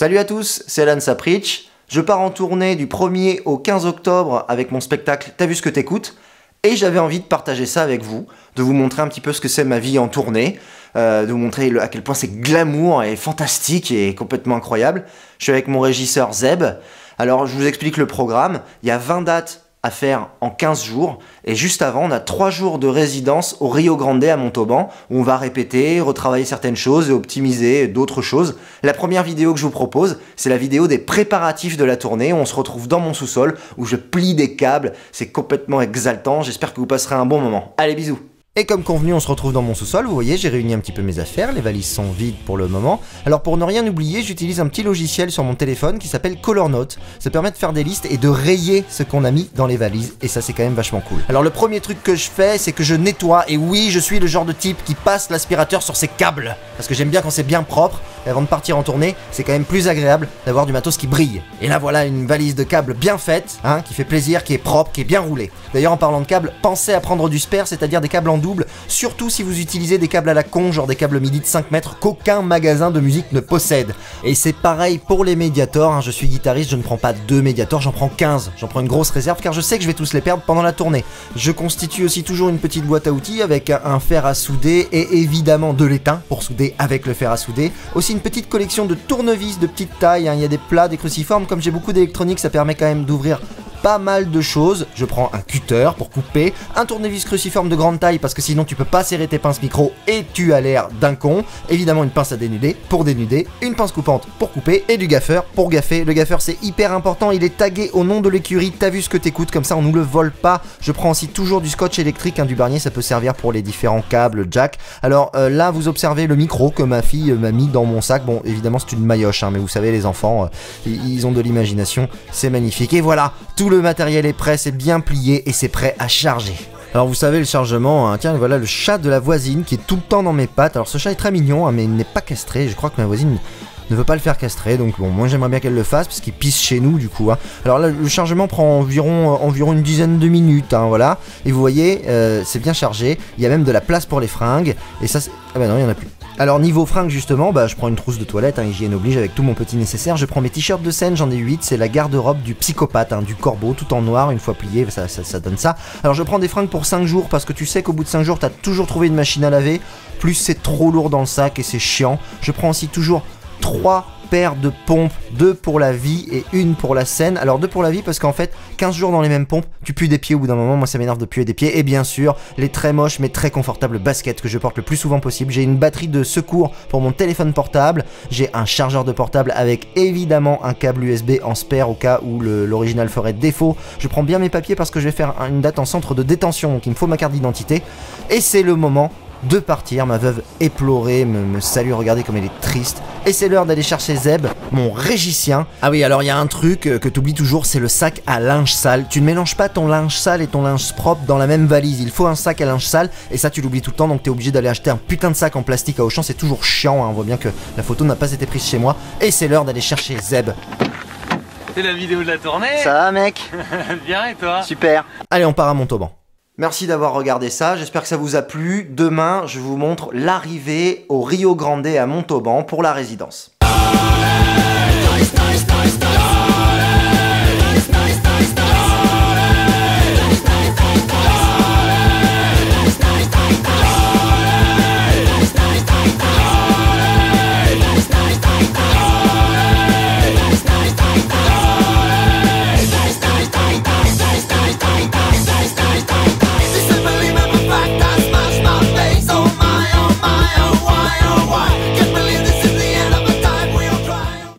Salut à tous, c'est Alan Saprich. Je pars en tournée du 1er au 15 octobre avec mon spectacle T'as vu ce que t'écoutes? Et j'avais envie de partager ça avec vous, de vous montrer un petit peu ce que c'est ma vie en tournée, de vous montrer à quel point c'est glamour et fantastique et complètement incroyable. Je suis avec mon régisseur Zeb. Alors je vous explique le programme, il y a 20 dates à faire en 15 jours et juste avant on a 3 jours de résidence au Rio Grande à Montauban où on va répéter, retravailler certaines choses et optimiser d'autres choses. La première vidéo que je vous propose, c'est la vidéo des préparatifs de la tournée. On se retrouve dans mon sous-sol où je plie des câbles, c'est complètement exaltant, j'espère que vous passerez un bon moment. Allez, bisous. Et comme convenu, on se retrouve dans mon sous-sol. Vous voyez, j'ai réuni un petit peu mes affaires, les valises sont vides pour le moment. Alors pour ne rien oublier, j'utilise un petit logiciel sur mon téléphone qui s'appelle Colornote. Ça permet de faire des listes et de rayer ce qu'on a mis dans les valises, et ça c'est quand même vachement cool. Alors le premier truc que je fais, c'est que je nettoie, et oui, je suis le genre de type qui passe l'aspirateur sur ses câbles, parce que j'aime bien quand c'est bien propre, et avant de partir en tournée, c'est quand même plus agréable d'avoir du matos qui brille. Et là voilà une valise de câbles bien faite, hein, qui fait plaisir, qui est propre, qui est bien roulée. D'ailleurs en parlant de câbles, pensez à prendre du spare, c'est-à-dire des câbles en double, surtout si vous utilisez des câbles à la con, genre des câbles MIDI de 5 mètres qu'aucun magasin de musique ne possède. Et c'est pareil pour les médiators, hein. Je suis guitariste, je ne prends pas 2 médiators, j'en prends 15. J'en prends une grosse réserve car je sais que je vais tous les perdre pendant la tournée. Je constitue aussi toujours une petite boîte à outils avec un fer à souder et évidemment de l'étain pour souder avec le fer à souder. Aussi une petite collection de tournevis de petite taille, hein. Il y a des plats, des cruciformes, comme j'ai beaucoup d'électronique, ça permet quand même d'ouvrir pas mal de choses. Je prends un cutter pour couper, un tournevis cruciforme de grande taille parce que sinon tu peux pas serrer tes pinces micro et tu as l'air d'un con, évidemment une pince à dénuder pour dénuder, une pince coupante pour couper et du gaffeur pour gaffer. Le gaffeur c'est hyper important, il est tagué au nom de l'écurie T'as vu ce que t'écoutes, comme ça on nous le vole pas. Je prends aussi toujours du scotch électrique, hein, du Barnier, ça peut servir pour les différents câbles jack. Alors là vous observez le micro que ma fille m'a mis dans mon sac. Bon évidemment c'est une maillotche, hein, mais vous savez les enfants ils ont de l'imagination, c'est magnifique. Et voilà, tout le matériel est prêt, c'est bien plié et c'est prêt à charger. Alors vous savez le chargement, hein, tiens voilà le chat de la voisine qui est tout le temps dans mes pattes. Alors ce chat est très mignon, hein, mais il n'est pas castré, je crois que ma voisine ne veut pas le faire castrer, donc bon moi j'aimerais bien qu'elle le fasse parce qu'il pisse chez nous du coup, hein. Alors là le chargement prend environ une dizaine de minutes, hein, voilà, et vous voyez c'est bien chargé, il y a même de la place pour les fringues, et ça ah bah non il y en a plus. Alors niveau fringues justement, bah je prends une trousse de toilette, hein, hygiène oblige avec tout mon petit nécessaire, je prends mes t-shirts de scène, j'en ai 8, c'est la garde-robe du psychopathe, hein, du corbeau, tout en noir, une fois plié, ça donne ça. Alors je prends des fringues pour 5 jours, parce que tu sais qu'au bout de 5 jours t'as toujours trouvé une machine à laver, plus c'est trop lourd dans le sac et c'est chiant. Je prends aussi toujours 3 paires de pompes, 2 pour la vie et 1 pour la scène. Alors 2 pour la vie parce qu'en fait 15 jours dans les mêmes pompes, tu pues des pieds au bout d'un moment, moi ça m'énerve de puer des pieds. Et bien sûr les très moches mais très confortables baskets que je porte le plus souvent possible. J'ai une batterie de secours pour mon téléphone portable, j'ai un chargeur de portable avec évidemment un câble USB en spare au cas où l'original ferait défaut. Je prends bien mes papiers parce que je vais faire une date en centre de détention, donc il me faut ma carte d'identité. Et c'est le moment de partir, ma veuve éplorée me salue, regardez comme elle est triste. Et c'est l'heure d'aller chercher Zeb, mon régicien. Ah oui, alors il y a un truc que tu oublies toujours, c'est le sac à linge sale. Tu ne mélanges pas ton linge sale et ton linge propre dans la même valise. Il faut un sac à linge sale, et ça tu l'oublies tout le temps, donc t'es obligé d'aller acheter un putain de sac en plastique à Auchan, c'est toujours chiant, hein. On voit bien que la photo n'a pas été prise chez moi. Et c'est l'heure d'aller chercher Zeb. C'est la vidéo de la tournée. Ça va mec? Bien et toi? Super. Allez, on part à Montauban. Merci d'avoir regardé ça, j'espère que ça vous a plu. Demain, je vous montre l'arrivée au Rio Grande à Montauban pour la résidence.